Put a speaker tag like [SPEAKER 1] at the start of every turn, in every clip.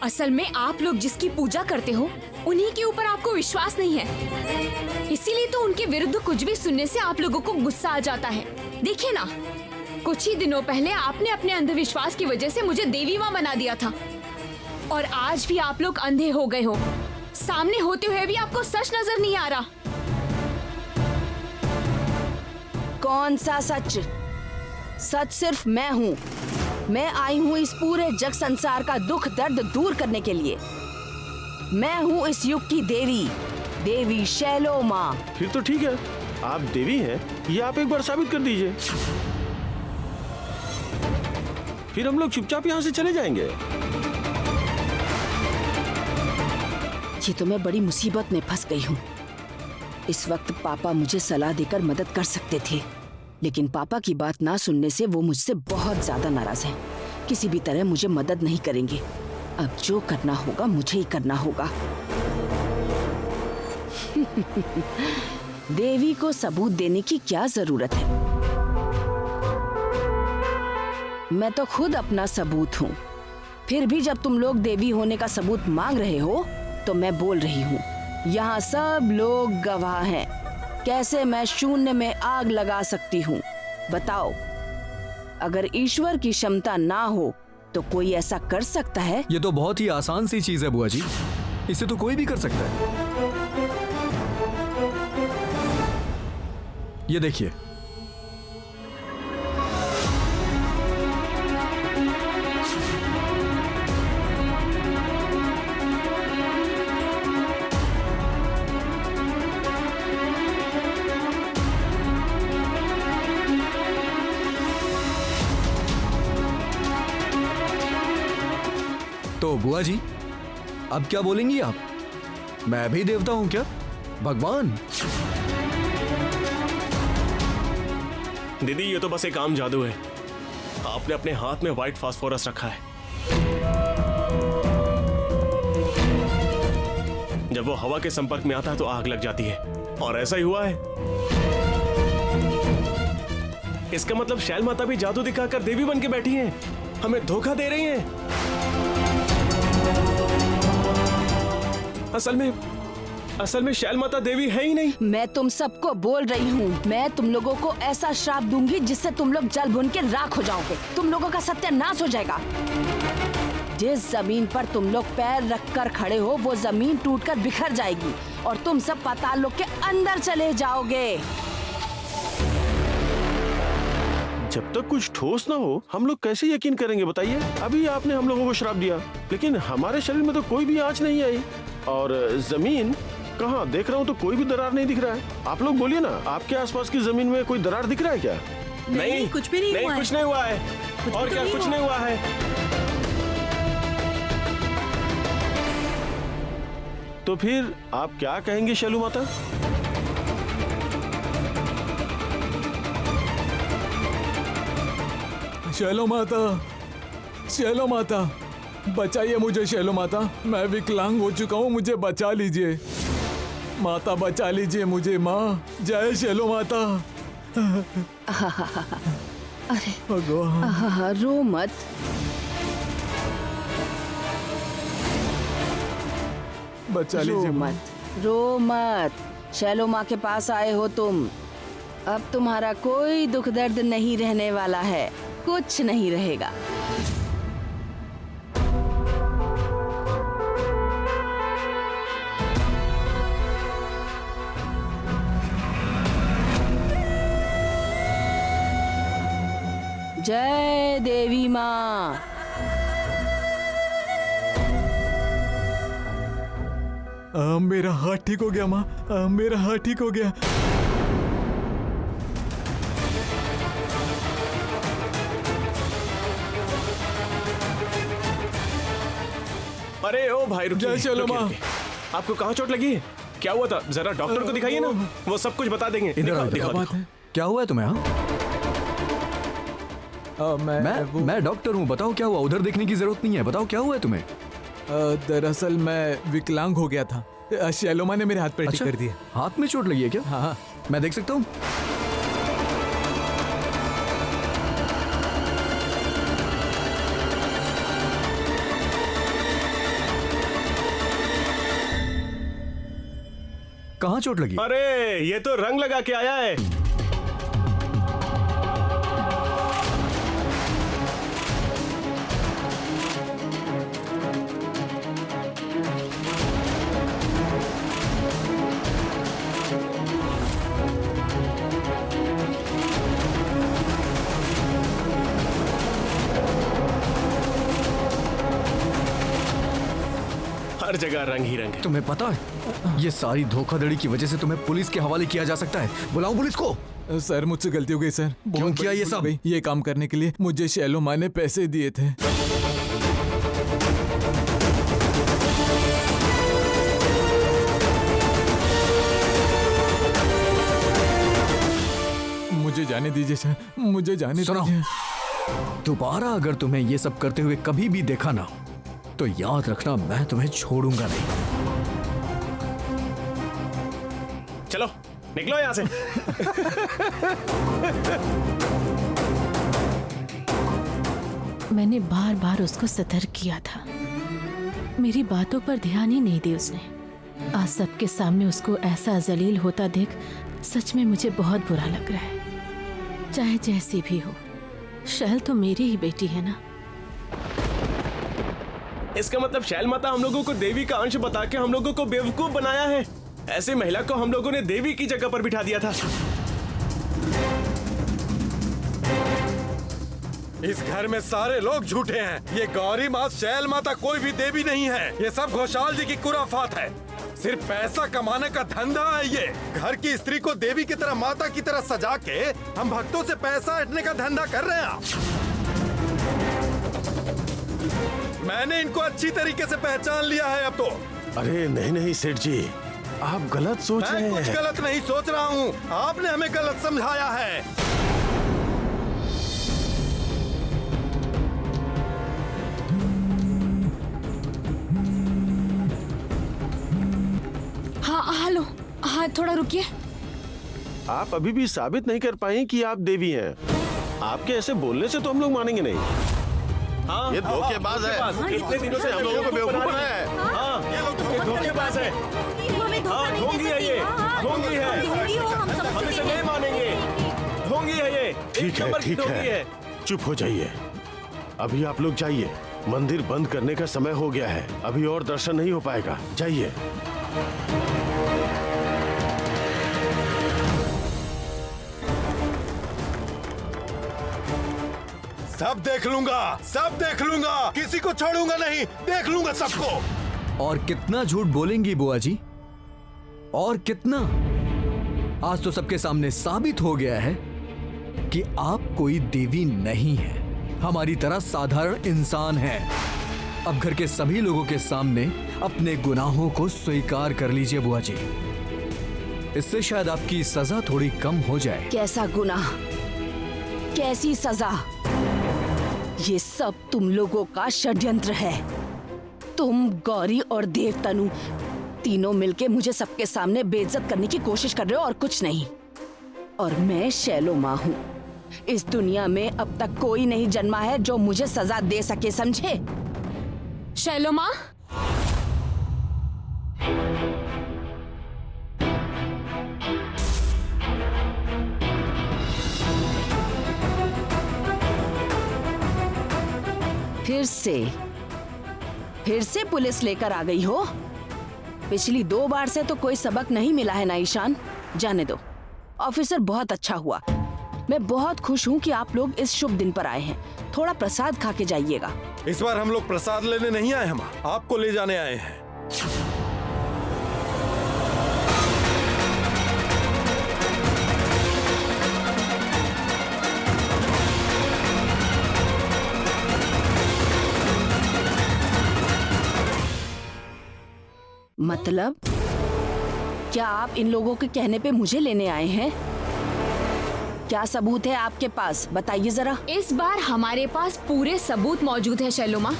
[SPEAKER 1] असल में आप लोग जिसकी पूजा करते हो उन्हीं के ऊपर आपको विश्वास नहीं है, इसीलिए तो उनके विरुद्ध कुछ भी सुनने से आप लोगों को गुस्सा आ जाता है। देखिए ना, कुछ ही दिनों पहले आपने अपने अंधविश्वास की वजह से मुझे देवी माँ बना दिया था और आज भी आप लोग अंधे हो गए हो। सामने होते हुए भी आपको सच नजर नहीं आ रहा।
[SPEAKER 2] कौन सा सच? सच सिर्फ मैं हूँ। मैं आई हूँ इस पूरे जग संसार का दुख दर्द दूर करने के लिए। मैं हूँ इस युग की देवी, देवी शैलो माँ।
[SPEAKER 3] फिर तो ठीक है, आप देवी हैं, ये आप एक बार साबित कर दीजिए, फिर हम लोग चुपचाप यहाँ से चले जाएंगे।
[SPEAKER 2] ये तो मैं बड़ी मुसीबत में फंस गई हूँ। इस वक्त पापा मुझे सलाह देकर मदद कर सकते थे, लेकिन पापा की बात ना सुनने से वो मुझसे बहुत ज्यादा नाराज हैं। किसी भी तरह मुझे मदद नहीं करेंगे। अब जो करना होगा मुझे ही करना होगा। देवी को सबूत देने की क्या जरूरत है? मैं तो खुद अपना सबूत हूँ। फिर भी जब तुम लोग देवी होने का सबूत मांग रहे हो तो मैं बोल रही हूँ, यहाँ सब लोग गवाह हैं। कैसे मैं शून्य में आग लगा सकती हूँ? बताओ, अगर ईश्वर की क्षमता ना हो तो कोई ऐसा कर सकता है?
[SPEAKER 4] ये तो बहुत ही आसान सी चीज है बुआ जी, इसे तो कोई भी कर सकता है। ये देखिए, तो बुआ जी अब क्या बोलेंगी आप? मैं भी देवता हूं क्या? भगवान?
[SPEAKER 3] दीदी, ये तो बस एक आम जादू है। आपने अपने हाथ में व्हाइट फास्फोरस रखा है। जब वो हवा के संपर्क में आता है तो आग लग जाती है, और ऐसा ही हुआ है। इसका मतलब शैल माता भी जादू दिखाकर देवी बन के बैठी हैं, हमें धोखा दे रही हैं। असल में शैल माता देवी है ही नहीं।
[SPEAKER 2] मैं तुम सबको बोल रही हूँ, मैं तुम लोगों को ऐसा श्राप दूंगी जिससे तुम लोग जल भुन के राख हो जाओगे। तुम लोगों का सत्यानाश हो जाएगा। जिस जमीन पर तुम लोग पैर रखकर खड़े हो वो जमीन टूटकर बिखर जाएगी और तुम सब पाताल लोक के अंदर चले जाओगे।
[SPEAKER 3] जब तक कुछ ठोस ना हो हम लोग कैसे यकीन करेंगे बताइए? अभी आपने हम लोगों को श्राप दिया, लेकिन हमारे शरीर में तो कोई भी आंच नहीं आई, और जमीन कहाँ देख रहा हूँ तो कोई भी दरार नहीं दिख रहा है। आप लोग बोलिए ना, आपके आसपास की जमीन में कोई दरार दिख रहा है क्या?
[SPEAKER 5] नहीं, कुछ भी नहीं हुआ है।
[SPEAKER 3] कुछ नहीं हुआ है। और क्या कुछ नहीं हुआ है? तो फिर आप क्या कहेंगे शैलू माता?
[SPEAKER 6] शैलो माता, शैलो माता, बचाइए मुझे। शैलो माता, मैं विकलांग हो चुका हूँ, मुझे बचा लीजिए। माता बचा लीजिए मुझे, माँ। जय शैलो माता।
[SPEAKER 2] अरे
[SPEAKER 6] भगवान,
[SPEAKER 2] रो मत।
[SPEAKER 6] बचा
[SPEAKER 2] रो
[SPEAKER 6] लीजिए
[SPEAKER 2] मत, रो मत। शैलो माँ के पास आए हो तुम। अब तुम्हारा कोई दुख दर्द नहीं रहने वाला है, कुछ नहीं रहेगा। जय देवी माँ।
[SPEAKER 6] मेरा हाथ ठीक हो गया माँ, मेरा हाथ ठीक हो गया।
[SPEAKER 3] अरे ओ भाई, रुकिए,
[SPEAKER 6] चलो माँ।
[SPEAKER 3] आपको कहाँ चोट लगी है? क्या हुआ था? जरा डॉक्टर को दिखाइए ना, वो सब कुछ बता देंगे। दिखाओ।
[SPEAKER 4] क्या हुआ है तुम्हें? मैं डॉक्टर हूँ, बताओ क्या हुआ? उधर देखने की जरूरत नहीं है, बताओ क्या हुआ है तुम्हें?
[SPEAKER 6] दरअसल मैं विकलांग हो गया था। शैलो माँ ने मेरे हाथ पर ठीक कर दिया।
[SPEAKER 4] हाथ में चोट लगी है क्या?
[SPEAKER 6] हाँ,
[SPEAKER 4] मैं देख सकता हूँ? कहाँ चोट लगी?
[SPEAKER 3] अरे ये तो रंग लगा के आया है। हर जगह रंग ही रंग है।
[SPEAKER 4] तुम्हें पता है ये सारी धोखाधड़ी की वजह से तुम्हें पुलिस के हवाले किया जा सकता है। बुलाऊं पुलिस को?
[SPEAKER 6] सर मुझसे गलती हो गई सर।
[SPEAKER 4] क्यों किया ये सब?
[SPEAKER 6] ये काम करने के लिए मुझे शैलो माँ ने पैसे दिए थे। मुझे जाने दीजिए सर, मुझे जाने दीजिए।
[SPEAKER 4] दोबारा अगर तुम्हें ये सब करते हुए कभी भी देखा ना तो याद रखना मैं तुम्हें छोड़ूंगा नहीं।
[SPEAKER 3] चलो निकलो यहाँ से।
[SPEAKER 5] मैंने बार बार उसको सतर्क किया था, मेरी बातों पर ध्यान ही नहीं दी उसने। आज सबके सामने उसको ऐसा जलील होता देख सच में मुझे बहुत बुरा लग रहा है। चाहे जैसी भी हो, शैल तो मेरी ही बेटी है ना।
[SPEAKER 3] इसका मतलब शैल माता हम लोगों को देवी का अंश बता के हम लोगों को बेवकूफ बनाया है। ऐसे महिला को हम लोगों ने देवी की जगह पर बिठा दिया था।
[SPEAKER 7] इस घर में सारे लोग झूठे हैं। ये गौरी माँ, शैल माता कोई भी देवी नहीं है। ये सब घोषाल जी की खुराफात है। सिर्फ पैसा कमाने का धंधा है ये। घर की स्त्री को देवी की तरह, माता की तरह सजा के हम भक्तों से पैसा हटने का धंधा कर रहे हैं। मैंने इनको अच्छी तरीके से पहचान लिया है अब तो।
[SPEAKER 3] अरे नहीं नहीं सेठ जी, आप गलत सोच रहे हैं।
[SPEAKER 7] मैं कुछ गलत नहीं सोच रहा हूँ, आपने हमें गलत समझाया है।
[SPEAKER 1] हाँ हेलो, हाँ थोड़ा रुकिए।
[SPEAKER 3] आप अभी भी साबित नहीं कर पाए कि आप देवी हैं। आपके ऐसे बोलने से तो हम लोग मानेंगे नहीं। हाँ,
[SPEAKER 7] ये धोखेबाज है।
[SPEAKER 3] इतने दिनों से हम लोगों को बेवकूफ बना रहे हैं। हाँ,
[SPEAKER 7] ये लोग
[SPEAKER 3] धोखेबाज है। हाँ, ढोंगी है ये, ढोंगी है। हम इसे नहीं मानेंगे। ढोंगी है ये।
[SPEAKER 8] ठीक है, ठीक है। चुप हो जाइए। अभी आप लोग जाइए। मंदिर बंद करने का समय हो गया है। अभी और दर्शन नहीं हो पाएगा। जाइए।
[SPEAKER 7] सब देख लूंगा, सब देख लूंगा। किसी को छोड़ूंगा नहीं, देख लूंगा सबको।
[SPEAKER 4] और कितना झूठ बोलेंगी बुआ जी? और कितना? आज तो सबके सामने साबित हो गया है कि आप कोई देवी नहीं है, हमारी तरह साधारण इंसान है। अब घर के सभी लोगों के सामने अपने गुनाहों को स्वीकार कर लीजिए बुआ जी। इससे शायद आपकी सजा थोड़ी कम हो जाए।
[SPEAKER 2] कैसा गुनाह, कैसी सजा? ये सब तुम लोगों का षड्यंत्र है। तुम, गौरी और देवतनु तीनों मिलके मुझे सबके सामने बेइज्जत करने की कोशिश कर रहे हो और कुछ नहीं। और मैं शैलो माँ हूँ। इस दुनिया में अब तक कोई नहीं जन्मा है जो मुझे सजा दे सके, समझे?
[SPEAKER 1] शैलो माँ,
[SPEAKER 2] फिर से पुलिस लेकर आ गई हो। पिछली 2 बार से तो कोई सबक नहीं मिला है ना ईशान। जाने दो ऑफिसर, बहुत अच्छा हुआ। मैं बहुत खुश हूँ कि आप लोग इस शुभ दिन पर आए हैं। थोड़ा प्रसाद खा के जाइएगा।
[SPEAKER 7] इस बार हम लोग प्रसाद लेने नहीं आए, हम आपको ले जाने आए हैं।
[SPEAKER 2] मतलब क्या आप इन लोगों के कहने पे मुझे लेने आए हैं? क्या सबूत है आपके पास, बताइए जरा।
[SPEAKER 1] इस बार हमारे पास पूरे सबूत मौजूद है शैलो माँ।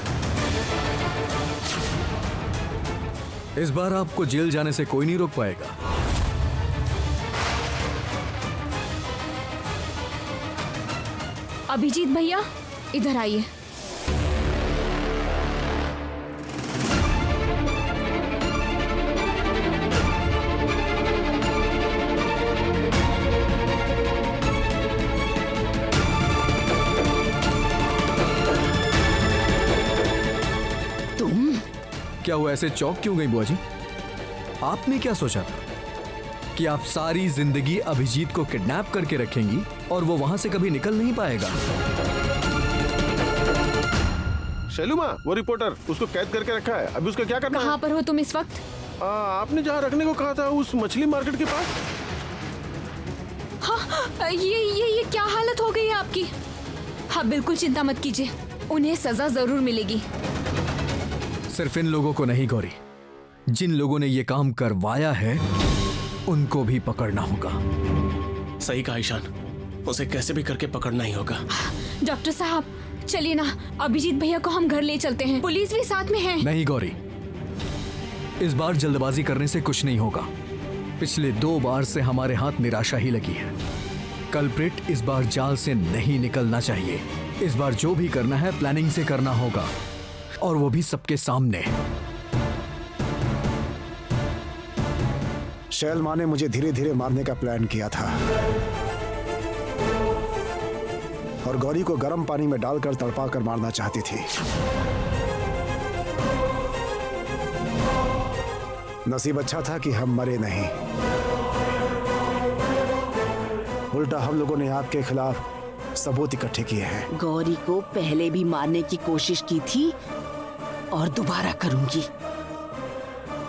[SPEAKER 4] इस बार आपको जेल जाने से कोई नहीं रोक पाएगा।
[SPEAKER 1] अभिजीत भैया इधर आइए।
[SPEAKER 2] तुम
[SPEAKER 4] क्या वो ऐसे चौंक क्यों गई बुआ जी? आपने क्या सोचा था कि आप सारी जिंदगी अभिजीत को किडनैप करके रखेंगी और वो वहां से कभी निकल नहीं पाएगा?
[SPEAKER 3] शैलू माँ, वो रिपोर्टर, उसको कैद करके रखा है। अभी उसका क्या करना है?
[SPEAKER 1] कहाँ पर हो तुम इस वक्त?
[SPEAKER 3] आपने जहाँ रखने को कहा था, उस मछली मार्केट के पास।
[SPEAKER 1] हाँ, ये क्या हालत हो गई है आपकी? हाँ, बिल्कुल चिंता मत कीजिए, उन्हें सजा जरूर मिलेगी।
[SPEAKER 4] सिर्फ इन लोगों को नहीं गौरी, जिन लोगों ने ये काम करवाया है उनको भी पकड़ना होगा।
[SPEAKER 9] सही कहा ईशान, उसे कैसे भी करके पकड़ना ही होगा।
[SPEAKER 1] डॉक्टर साहब, चलिए ना, अभिजीत भैया को हम घर ले चलते हैं, पुलिस भी साथ में है।
[SPEAKER 4] नहीं गौरी, इस बार जल्दबाजी करने से कुछ नहीं होगा। पिछले 2 बार से हमारे हाथ निराशा ही लगी है। कल्प्रिट इस बार जाल से नहीं निकलना चाहिए। इस बार जो भी करना है प्लानिंग से करना होगा, और वो भी सबके सामने।
[SPEAKER 10] शैल माँ ने मुझे धीरे धीरे मारने का प्लान किया था और गौरी को गर्म पानी में डालकर तड़पा कर मारना चाहती थी। नसीब अच्छा था कि हम मरे नहीं, उल्टा हम लोगों ने आपके खिलाफ सबूत इकट्ठे किए हैं।
[SPEAKER 2] गौरी को पहले भी मारने की कोशिश की थी और दोबारा करूंगी।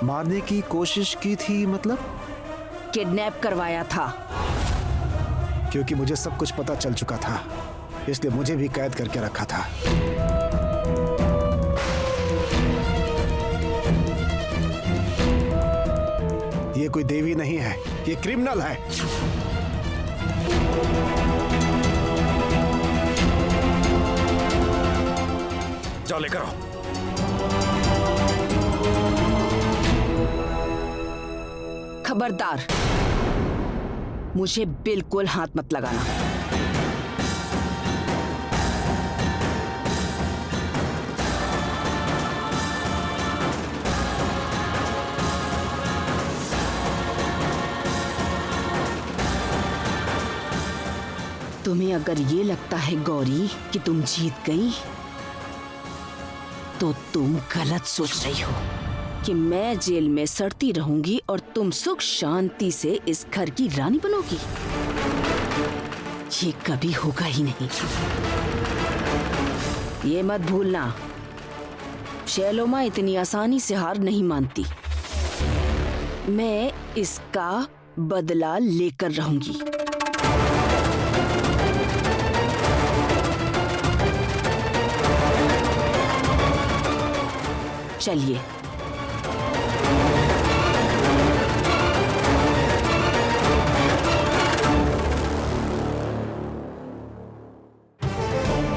[SPEAKER 10] मारने की कोशिश की थी मतलब?
[SPEAKER 2] किडनैप करवाया था।
[SPEAKER 10] क्योंकि मुझे सब कुछ पता चल चुका था, इसलिए मुझे भी कैद करके रखा था। ये कोई देवी नहीं है, ये क्रिमिनल है।
[SPEAKER 7] जाओ लेकर आओ।
[SPEAKER 2] खबरदार, मुझे बिल्कुल हाथ मत लगाना। तुम्हें अगर ये लगता है गौरी कि तुम जीत गई, तो तुम गलत सोच रही हो कि मैं जेल में सड़ती रहूंगी और तुम सुख शांति से इस घर की रानी बनोगी। ये कभी होगा ही नहीं। ये मत भूलना, शैलोमा इतनी आसानी से हार नहीं मानती। मैं इसका बदला लेकर रहूंगी। चलिए।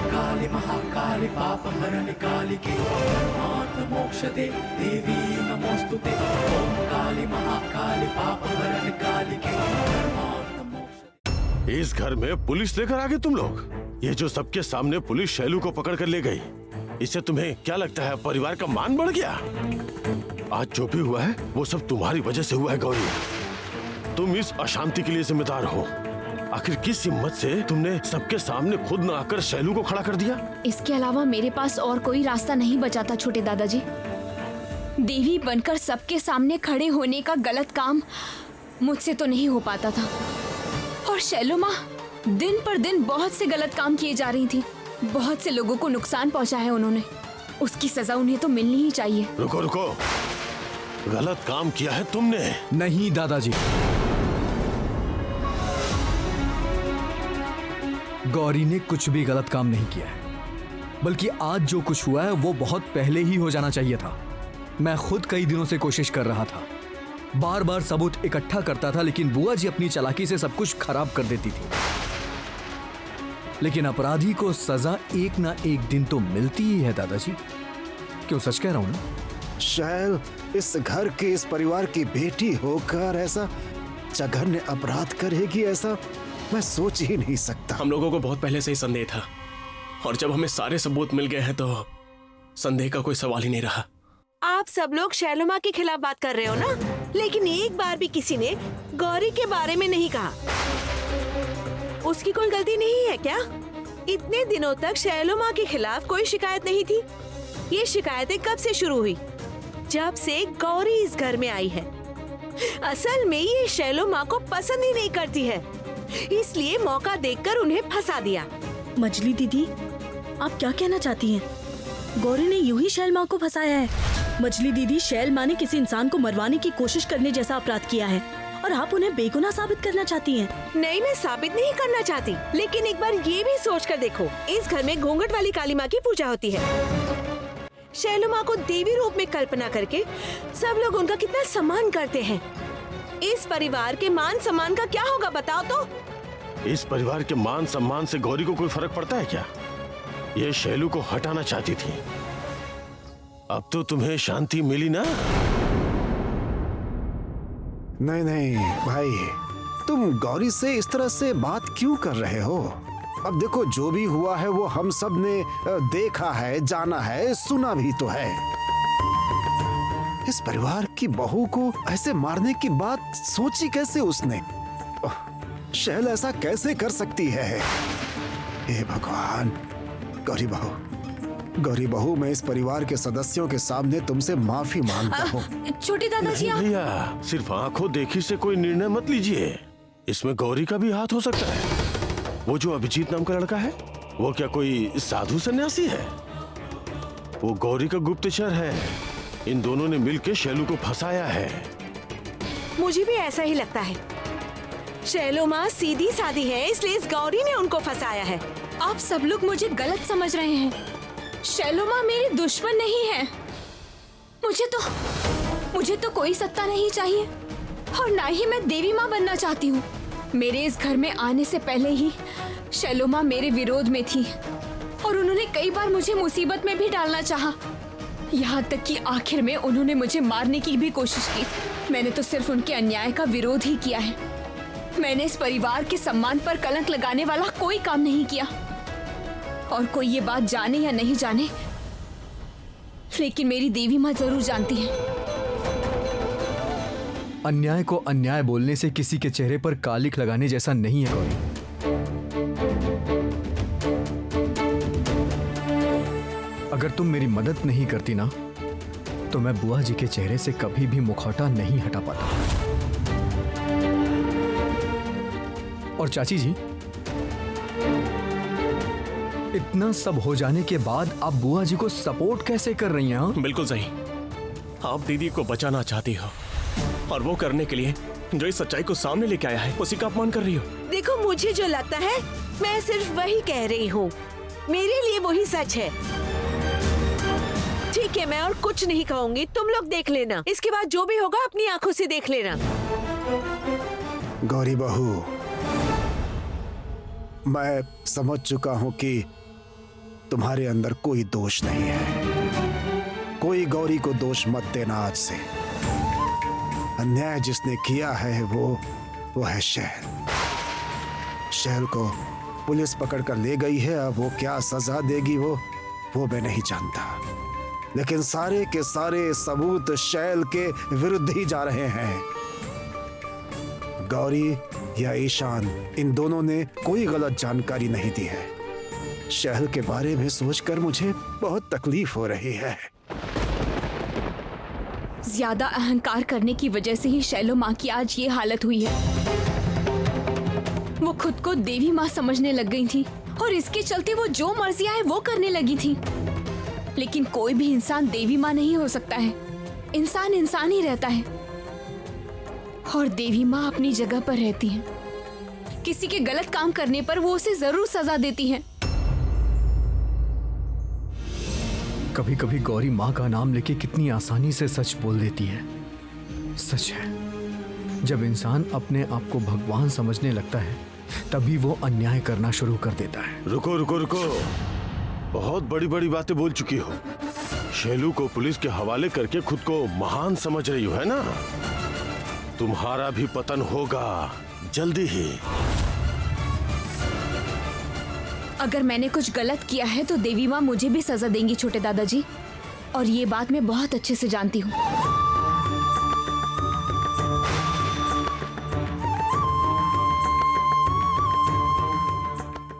[SPEAKER 11] काली महाकाली पाप हरण कालिके मोक्षदे देवी नमोस्तुते। ओम काली महाकाली पाप हरण कालिके।
[SPEAKER 8] इस घर में पुलिस लेकर आ गए तुम लोग। ये जो सबके सामने पुलिस शैलू को पकड़ कर ले गई, इससे तुम्हें क्या लगता है परिवार का मान बढ़ गया? आज जो भी हुआ है वो सब तुम्हारी वजह से हुआ है गौरी। तुम इस अशांति के लिए जिम्मेदार हो। आखिर किस हिम्मत से तुमने सबके सामने खुद न आकर शैलू को खड़ा कर दिया?
[SPEAKER 1] इसके अलावा मेरे पास और कोई रास्ता नहीं बचा था छोटे दादाजी। देवी बनकर सबके सामने खड़े होने का गलत काम मुझसे तो नहीं हो पाता था। और शैलू माँ दिन पर दिन बहुत से गलत काम किए जा रही थी। बहुत से लोगों को नुकसान पहुंचा है उन्होंने। उसकी सजा उन्हें तो मिलनी ही चाहिए।
[SPEAKER 8] रुको रुको, गलत काम किया है तुमने।
[SPEAKER 4] नहीं दादाजी, गौरी ने कुछ भी गलत काम नहीं किया है, बल्कि आज जो कुछ हुआ है वो बहुत पहले ही हो जाना चाहिए था। मैं खुद कई दिनों से कोशिश कर रहा था, बार बार सबूत इकट्ठा करता था, लेकिन बुआ जी अपनी चालाकी से सब कुछ खराब कर देती थी। लेकिन अपराधी को सजा एक ना एक दिन तो मिलती ही है दादाजी। क्यों, सच कह रहा हूं ना?
[SPEAKER 10] शैल इस घर के, इस परिवार की बेटी होकर ऐसा जघन्य अपराध करेगी, ऐसा मैं सोच ही नहीं सकता।
[SPEAKER 9] हम लोगों को बहुत पहले से ही संदेह था, और जब हमें सारे सबूत मिल गए हैं तो संदेह का कोई सवाल ही नहीं रहा।
[SPEAKER 12] आप सब लोग शैलोमा के खिलाफ बात कर रहे हो ना, लेकिन एक बार भी किसी ने गौरी के बारे में नहीं कहा। उसकी कोई गलती नहीं है क्या? इतने दिनों तक शैलोमा के खिलाफ कोई शिकायत नहीं थी, ये शिकायतें कब से शुरू हुई? जब से गौरी इस घर में आई है। असल में ये शैलो माँ को पसंद ही नहीं करती है, इसलिए मौका देखकर उन्हें फंसा दिया।
[SPEAKER 13] मजली दीदी, आप क्या कहना चाहती हैं? गौरी ने यूं ही शैल माँ को फंसाया है। मजली दीदी, शैल माँ ने किसी इंसान को मरवाने की कोशिश करने जैसा अपराध किया है और आप उन्हें बेगुनाह साबित करना चाहती हैं।
[SPEAKER 12] नहीं, मैं साबित नहीं करना चाहती, लेकिन एक बार ये भी सोच कर देखो, इस घर में घूंघट वाली काली माँ की पूजा होती है। शैलो माँ को देवी रूप में कल्पना करके सब लोग उनका कितना सम्मान करते हैं। इस परिवार के मान सम्मान का क्या होगा बताओ तो?
[SPEAKER 3] इस परिवार के मान सम्मान से गौरी को कोई फर्क पड़ता है क्या? ये शैलू को हटाना चाहती थी। अब तो तुम्हें शांति मिली ना?
[SPEAKER 10] नहीं नहीं भाई, तुम गौरी से इस तरह से बात क्यों कर रहे हो? अब देखो, जो भी हुआ है वो हम सब ने देखा है, जाना है, सुना भी तो है। इस परिवार की बहू को ऐसे मारने की बात सोची कैसे उसने? शैल ऐसा कैसे कर सकती है? हे भगवान! गौरी बहू, मैं इस परिवार के सदस्यों के सामने तुमसे माफी मांगता हूँ।
[SPEAKER 1] छोटे दादाजी, आप
[SPEAKER 3] भैया, सिर्फ आंखों देखी से कोई निर्णय मत लीजिए। इसमें गौरी का भी हाथ हो सकता है। वो जो अभिजीत नाम का लड़का है, वो क्या कोई साधु सन्यासी है? वो गौरी का गुप्तचर है। इन दोनों ने मिलकर शैलू को फंसाया है।
[SPEAKER 12] मुझे भी ऐसा ही लगता है। शैलो माँ सीधी सादी है, इसलिए इस गौरी ने उनको फंसाया है।
[SPEAKER 1] आप सब लोग मुझे गलत समझ रहे हैं। शैलो माँ मेरी दुश्मन नहीं है। मुझे तो कोई सत्ता नहीं चाहिए और ना ही मैं देवी माँ बनना चाहती हूँ। मेरे इस घर में आने से पहले ही शैलो माँ मेरे विरोध में थी और उन्होंने कई बार मुझे मुसीबत में भी डालना चाहा। यहाँ तक कि आखिर में उन्होंने मुझे मारने की भी कोशिश की। मैंने तो सिर्फ उनके अन्याय का विरोध ही किया है। मैंने इस परिवार के सम्मान पर कलंक लगाने वाला कोई काम नहीं किया। और कोई ये बात जाने या नहीं जाने, लेकिन मेरी देवी माँ जरूर जानती है।
[SPEAKER 4] अन्याय को अन्याय बोलने से किसी के चेहरे पर कालिख लगाने जैसा नहीं है गौरी। अगर तुम मेरी मदद नहीं करती ना, तो मैं बुआ जी के चेहरे से कभी भी मुखौटा नहीं हटा पाता। और चाची जी, इतना सब हो जाने के बाद आप बुआ जी को सपोर्ट कैसे कर रही हैं? हाँ?
[SPEAKER 9] बिल्कुल सही। आप दीदी को बचाना चाहती हो और वो करने के लिए जो इस सच्चाई को सामने लेके आया है उसी का अपमान कर रही हो।
[SPEAKER 12] देखो, मुझे जो लगता है मैं सिर्फ वही कह रही हूँ। मेरे लिए वही सच है। ठीक है, मैं और कुछ नहीं कहूँगी, तुम लोग देख लेना। इसके बाद जो भी होगा अपनी आंखों से देख लेना।
[SPEAKER 10] गौरी बहू, मैं समझ चुका हूँ कि तुम्हारे अंदर कोई दोष नहीं है। कोई गौरी को दोष मत देना आज से। अन्याय जिसने किया है वो है शैल। शैल को पुलिस पकड़ कर ले गई है। अब वो क्या सजा देगी वो मैं नहीं जानता, लेकिन सारे के सारे सबूत शैल के विरुद्ध ही जा रहे हैं। गौरी या ईशान, इन दोनों ने कोई गलत जानकारी नहीं दी है। शहर के बारे में सोचकर मुझे बहुत तकलीफ हो रही है।
[SPEAKER 1] ज्यादा अहंकार करने की वजह से ही शैलो माँ की आज ये हालत हुई है। वो खुद को देवी माँ समझने लग गई थी और इसके चलते वो जो मर्जी आए वो करने लगी थी। लेकिन कोई भी इंसान देवी माँ नहीं हो सकता है। इंसान इंसान ही रहता है और देवी माँ अपनी जगह पर रहती है। किसी के गलत काम करने पर वो उसे जरूर सजा देती है।
[SPEAKER 4] कभी कभी गौरी माँ का नाम लेके कितनी आसानी से सच बोल देती है। सच है, जब इंसान अपने आप को भगवान समझने लगता है तभी वो अन्याय करना शुरू कर देता है।
[SPEAKER 3] रुको रुको रुको, बहुत बड़ी बड़ी बातें बोल चुकी हो। शैलू को पुलिस के हवाले करके खुद को महान समझ रही हो, है ना? तुम्हारा भी पतन होगा जल्दी ही।
[SPEAKER 1] अगर मैंने कुछ गलत किया है तो देवी माँ मुझे भी सजा देंगी छोटे दादाजी, और ये बात मैं बहुत अच्छे से जानती हूँ।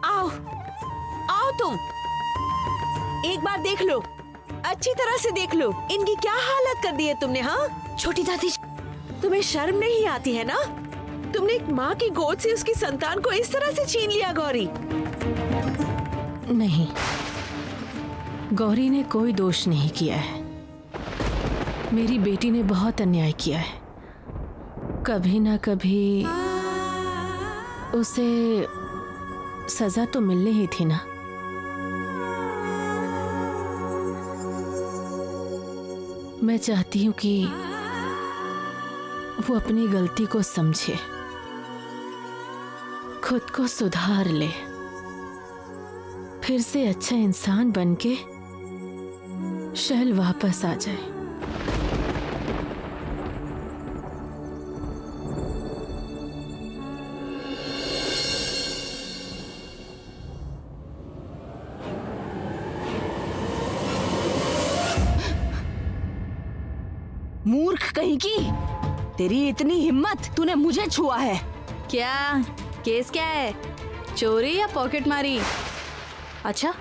[SPEAKER 12] आओ आओ, तुम एक बार देख लो। अच्छी तरह से देख लो, इनकी क्या हालत कर दी है तुमने। हाँ
[SPEAKER 1] छोटी दादी,
[SPEAKER 12] तुम्हें शर्म नहीं आती है ना? तुमने एक माँ की गोद से उसकी संतान को इस तरह से छीन लिया गौरी।
[SPEAKER 5] नहीं, गौरी ने कोई दोष नहीं किया है। मेरी बेटी ने बहुत अन्याय किया है। कभी ना कभी उसे सजा तो मिलनी ही थी ना। मैं चाहती हूँ कि वो अपनी गलती को समझे, खुद को सुधार ले, फिर से अच्छा इंसान बनके शहल वापस आ जाए।
[SPEAKER 2] मूर्ख कहीं की, तेरी इतनी हिम्मत, तूने मुझे छुआ है।
[SPEAKER 13] क्या केस क्या है? चोरी या पॉकेट मारी? अच्छा,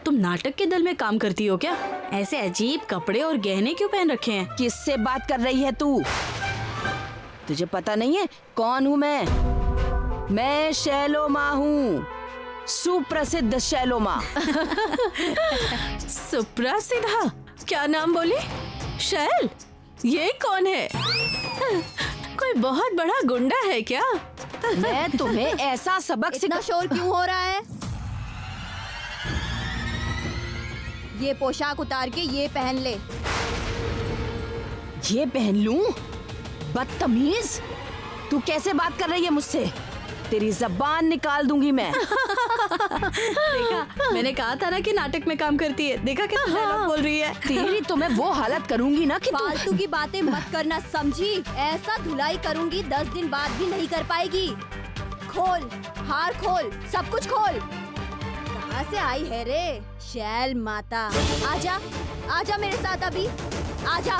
[SPEAKER 13] तुम नाटक के दल में काम करती हो क्या? ऐसे अजीब कपड़े और गहने क्यों पहन रखे हैं?
[SPEAKER 2] किससे बात कर रही है तू? तुझे पता नहीं है कौन हूँ मैं? मैं शैलो माँ हूँ, सुप्रसिद्ध शैलो माँ।
[SPEAKER 5] सुप्रसिद्ध? क्या नाम बोली? शैल? ये कौन है? कोई बहुत बड़ा गुंडा है क्या?
[SPEAKER 2] मैं तुम्हें ऐसा सबक
[SPEAKER 14] इतना शोर क्यों हो रहा है? ये पोशाक उतार के ये पहन ले।
[SPEAKER 2] ये पहन लूं? बदतमीज, तू कैसे बात कर रही है मुझसे? तेरी जबान निकाल दूंगी मैं।
[SPEAKER 13] देखा, मैंने कहा था ना कि नाटक में काम करती है। देखा कितना डायलॉग बोल रही है।
[SPEAKER 2] तेरी तो मैं वो हालत करूंगी ना कि तू
[SPEAKER 14] फालतू की बातें मत करना, समझी? ऐसा धुलाई करूंगी 10 दिन बाद भी नहीं कर पाएगी। खोल, हार खोल, सब कुछ खोल। कहाँ से आई है रे शैल माता? आजा, आजा मेरे साथ अभी, आजा।